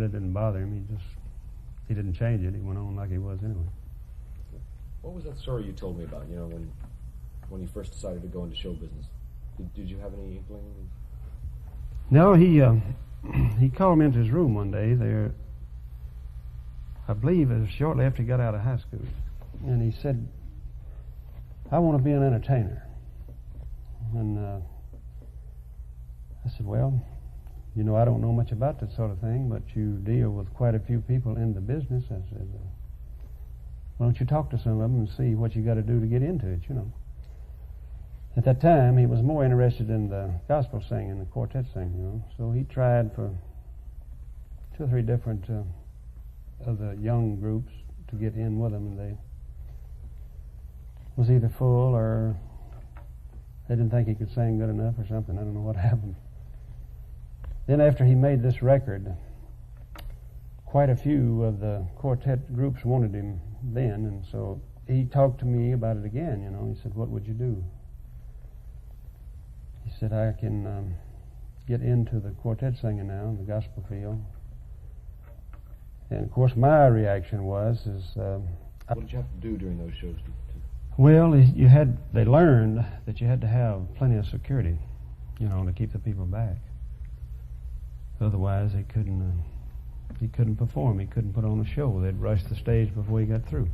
it didn't bother him. He didn't change it. He went on like he was anyway. What was that story you told me about, when you first decided to go into show business? Did you have any inkling? No, he called me into his room one day there, I believe it was shortly after he got out of high school, and he said, I want to be an entertainer. And I said, well, I don't know much about that sort of thing, but you deal with quite a few people in the business. I said, why don't you talk to some of them and see what you got to do to get into it, At that time, he was more interested in the gospel singing, the quartet singing, So he tried for 2 or 3 different of the young groups to get in with them, and they was either full or they didn't think he could sing good enough or something. I don't know what happened. Then after he made this record, quite a few of the quartet groups wanted him then, and so he talked to me about it again, He said, what would you do? He said, I can get into the quartet singing now, in the gospel field. And of course my reaction was, what did you have to do during those shows? Well, they learned that you had to have plenty of security, to keep the people back. Otherwise, he couldn't perform. He couldn't put on a show. They'd rush the stage before he got through.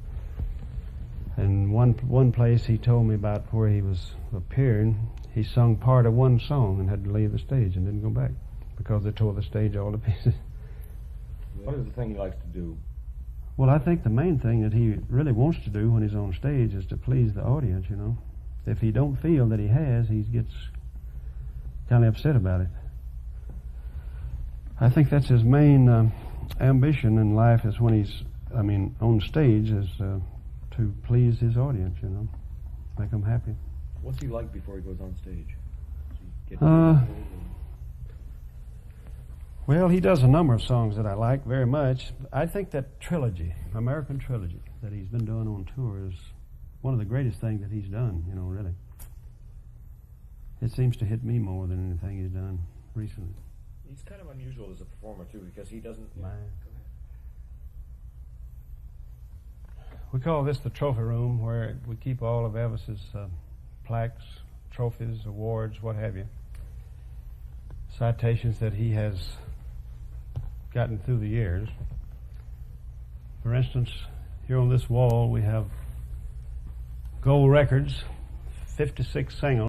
And one place he told me about where he was appearing, he sung part of one song and had to leave the stage and didn't go back because they tore the stage all to pieces. What is the thing he likes to do? Well, I think the main thing that he really wants to do when he's on stage is to please the audience, If he don't feel that he has, he gets kind of upset about it. I think that's his main ambition in life is when he's, on stage is to please his audience, make them happy. What's he like before he goes on stage? Does he get Well, he does a number of songs that I like very much. I think that trilogy, American trilogy, that he's been doing on tour is one of the greatest things that he's done, really. It seems to hit me more than anything he's done recently. He's kind of unusual as a performer, too, because he doesn't... Yeah. We call this the trophy room, where we keep all of Elvis's plaques, trophies, awards, what have you. Citations that he has gotten through the years. For instance, here on this wall we have gold records, 56 singles.